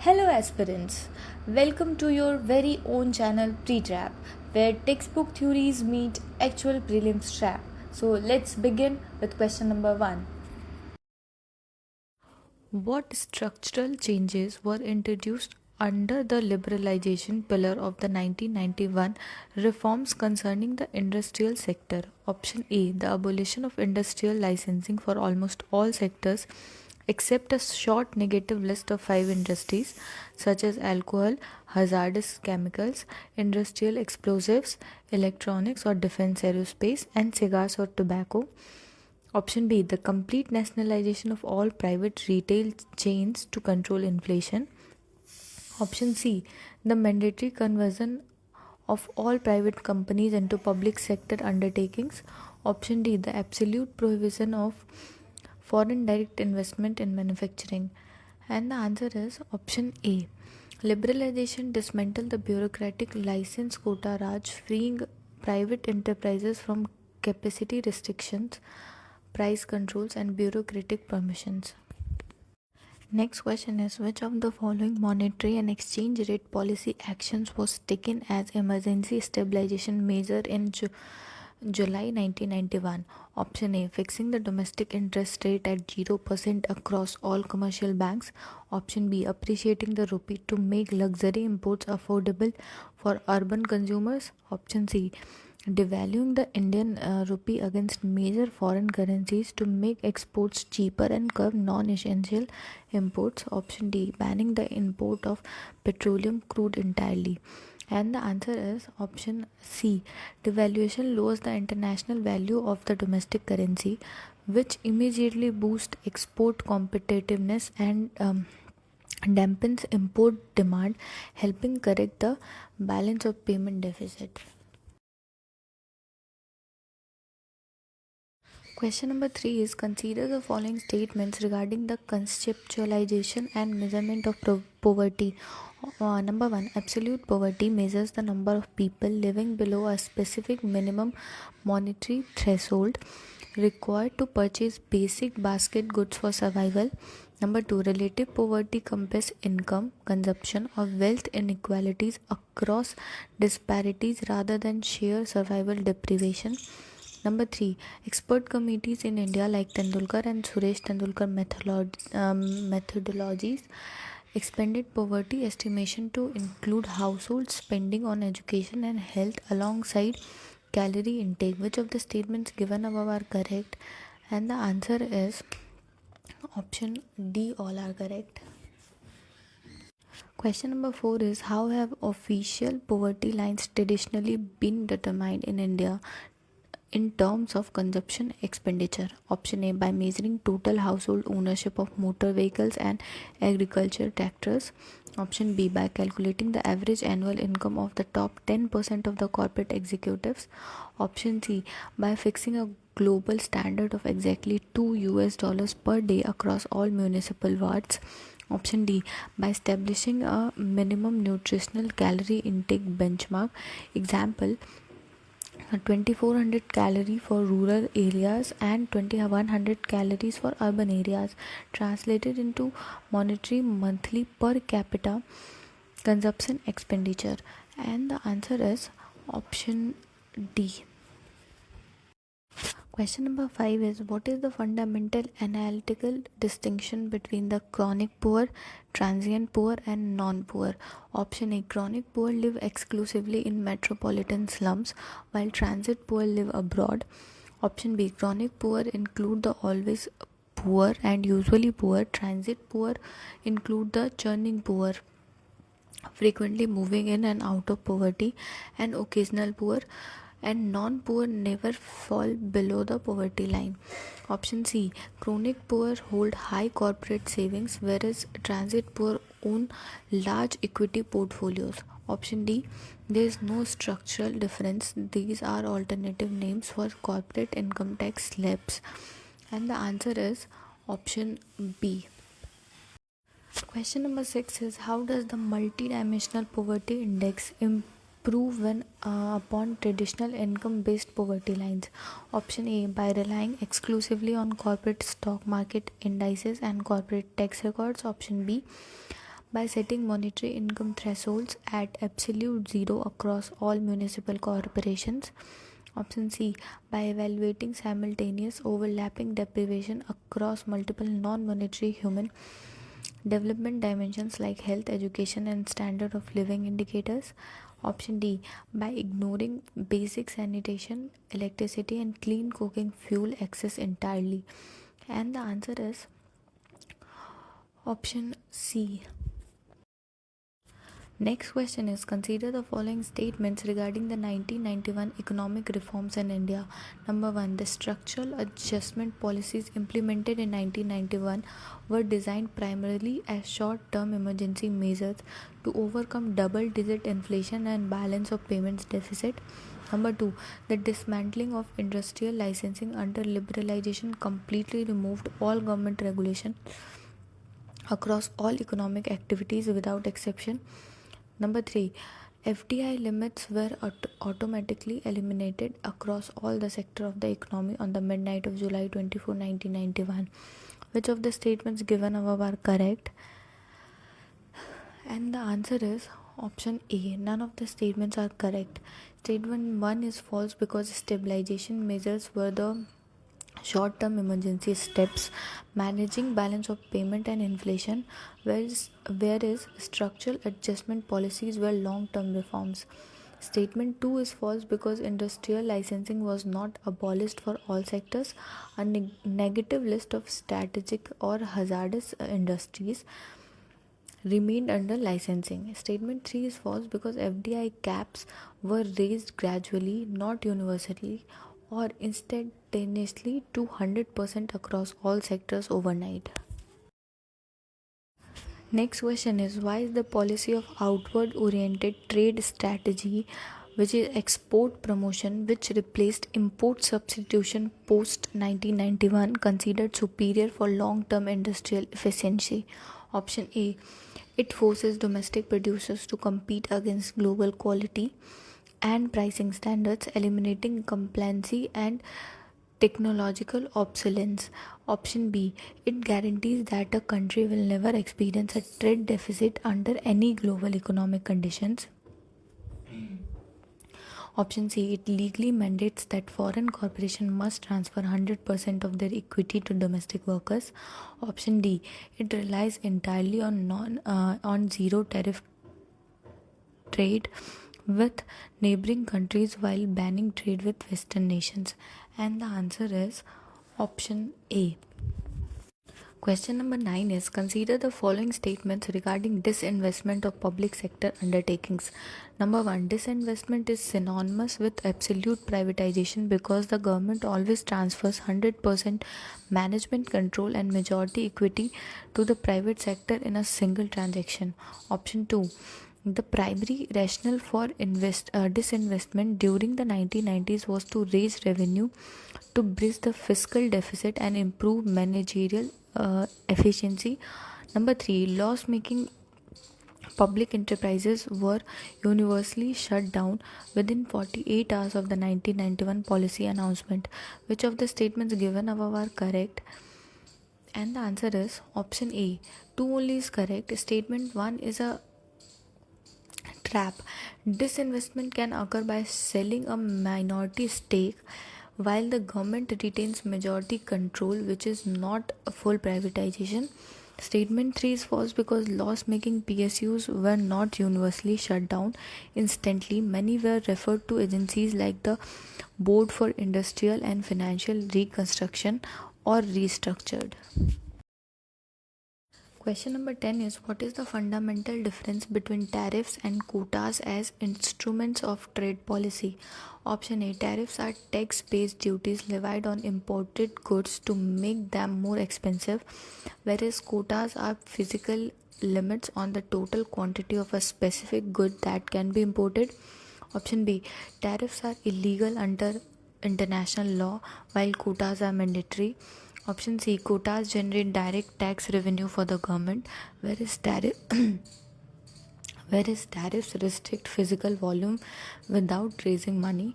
Hello aspirants, welcome to your very own channel Pretrap, where textbook theories meet actual prelims trap. So let's begin with question number 1. What structural changes were introduced under the liberalization pillar of the 1991 reforms concerning the industrial sector? Option A, the abolition of industrial licensing for almost all sectors except a short negative list of 5 industries such as alcohol, hazardous chemicals, industrial explosives, electronics or defense aerospace, and cigars or tobacco. Option B, the complete nationalization of all private retail chains to control inflation. Option C, the mandatory conversion of all private companies into public sector undertakings. Option D, the absolute prohibition of foreign direct investment in manufacturing. And the answer is option A. Liberalization dismantled the bureaucratic license quota Raj, freeing private enterprises from capacity restrictions, price controls, and bureaucratic permissions. Next question is, which of the following monetary and exchange rate policy actions was taken as emergency stabilization measure in July 1991? Option A, fixing the domestic interest rate at 0% across all commercial banks. Option B, appreciating the rupee to make luxury imports affordable for urban consumers. Option C, devaluing the Indian rupee against major foreign currencies to make exports cheaper and curb non-essential imports. Option D, banning the import of petroleum crude entirely. And the answer is option C. Devaluation lowers the international value of the domestic currency, which immediately boosts export competitiveness and dampens import demand, helping correct the balance of payment deficit. Question number 3 is, consider the following statements regarding the conceptualization and measurement of poverty. Number 1, absolute poverty measures the number of people living below a specific minimum monetary threshold required to purchase basic basket goods for survival. Number 2, relative poverty compass income, consumption, or wealth inequalities across disparities rather than sheer survival deprivation. Number 3, expert committees in India like Tendulkar and Suresh Tendulkar methodologies expanded poverty estimation to include household spending on education and health alongside calorie intake. Which of the statements given above are correct? And the answer is option D, all are correct. Question number 4 is, how have official poverty lines traditionally been determined in India in terms of consumption expenditure? Option A, by measuring total household ownership of motor vehicles and agriculture tractors. Option B, by calculating the average annual income of the top 10% of the corporate executives. Option C, by fixing a global standard of exactly $2 per day across all municipal wards. Option D, by establishing a minimum nutritional calorie intake benchmark. Example, 2400 calorie for rural areas and 2100 calories for urban areas, translated into monetary monthly per capita consumption expenditure. And the answer is option D. Question number 5 is, what is the fundamental analytical distinction between the chronic poor, transient poor, and non-poor? Option A, chronic poor live exclusively in metropolitan slums, while transit poor live abroad. Option B, chronic poor include the always poor and usually poor. Transit poor include the churning poor, frequently moving in and out of poverty, and occasional poor. And non-poor never fall below the poverty line. Option C, chronic poor hold high corporate savings, whereas transit poor own large equity portfolios. Option D, there is no structural difference. These are alternative names for corporate income tax slabs. And the answer is option B. Question number 6 is, how does the multidimensional poverty index improve when upon traditional income-based poverty lines? Option A, by relying exclusively on corporate stock market indices and corporate tax records. Option B, by setting monetary income thresholds at absolute zero across all municipal corporations. Option C, by evaluating simultaneous overlapping deprivation across multiple non-monetary human development dimensions like health, education, and standard of living indicators. Option D, by ignoring basic sanitation, electricity, and clean cooking fuel access entirely. And the answer is option C. Next question is, consider the following statements regarding the 1991 economic reforms in India. Number 1, the structural adjustment policies implemented in 1991 were designed primarily as short-term emergency measures to overcome double-digit inflation and balance of payments deficit. Number 2, the dismantling of industrial licensing under liberalization completely removed all government regulation across all economic activities without exception. Number 3, FDI limits were automatically eliminated across all the sector of the economy on the midnight of July 24, 1991. Which of the statements given above are correct? And the answer is option A. None of the statements are correct. Statement 1 is false because stabilization measures were the short-term emergency steps managing balance of payment and inflation, whereas structural adjustment policies were long-term reforms. Statement 2 is false because industrial licensing was not abolished for all sectors. A negative list of strategic or hazardous industries remained under licensing. Statement 3 is false because FDI caps were raised gradually, not universally or instantaneously to 100% across all sectors overnight. Next question is, why is the policy of outward oriented trade strategy, which is export promotion, which replaced import substitution post 1991, considered superior for long term industrial efficiency? Option A, it forces domestic producers to compete against global quality and pricing standards, eliminating complacency and technological obsolescence. Option B, it guarantees that a country will never experience a trade deficit under any global economic conditions. Option C, it legally mandates that foreign corporations must transfer 100% of their equity to domestic workers. Option D, it relies entirely on zero tariff trade with neighboring countries while banning trade with Western nations. And the answer is option A. Question number 9 is, consider the following statements regarding disinvestment of public sector undertakings. Number 1, disinvestment is synonymous with absolute privatization because the government always transfers 100% management control and majority equity to the private sector in a single transaction. Option 2, the primary rationale for disinvestment during the 1990s was to raise revenue, to bridge the fiscal deficit, and improve managerial efficiency. Number 3, loss making public enterprises were universally shut down within 48 hours of the 1991 policy announcement. Which of the statements given above are correct? And the answer is option A. 2 only is correct. Statement 1 is a trap. Disinvestment can occur by selling a minority stake while the government retains majority control, which is not a full privatization. Statement 3 is false because loss-making PSUs were not universally shut down instantly. Many were referred to agencies like the Board for Industrial and Financial Reconstruction or restructured. Question number 10 is, what is the fundamental difference between tariffs and quotas as instruments of trade policy? Option A, tariffs are tax-based duties levied on imported goods to make them more expensive, whereas quotas are physical limits on the total quantity of a specific good that can be imported. Option B, tariffs are illegal under international law while quotas are mandatory. Option C, quotas generate direct tax revenue for the government, whereas tariffs restrict physical volume without raising money.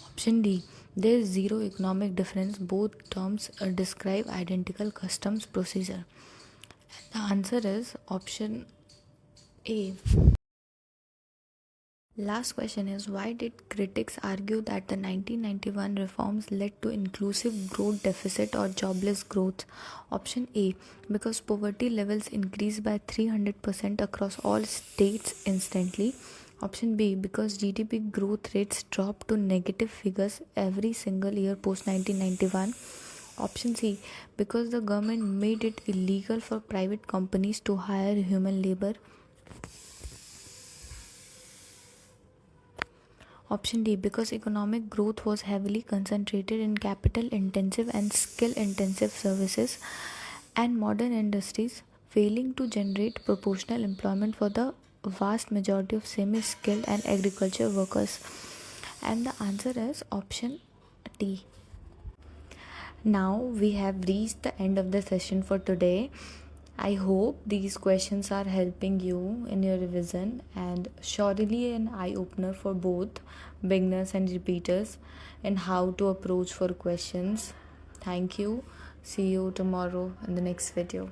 Option D, there is zero economic difference. Both terms describe identical customs procedure. The answer is option A. Last question is, why did critics argue that the 1991 reforms led to inclusive growth deficit or jobless growth? Option A, because poverty levels increased by 300% across all states instantly. Option B, because GDP growth rates dropped to negative figures every single year post 1991. Option C, because the government made it illegal for private companies to hire human labor. Option D, because economic growth was heavily concentrated in capital intensive and skill intensive services and modern industries, failing to generate proportional employment for the vast majority of semi skilled and agriculture workers. And the answer is option D. Now we have reached the end of the session for today. I hope these questions are helping you in your revision and surely an eye opener for both beginners and repeaters in how to approach for questions. Thank you. See you tomorrow in the next video.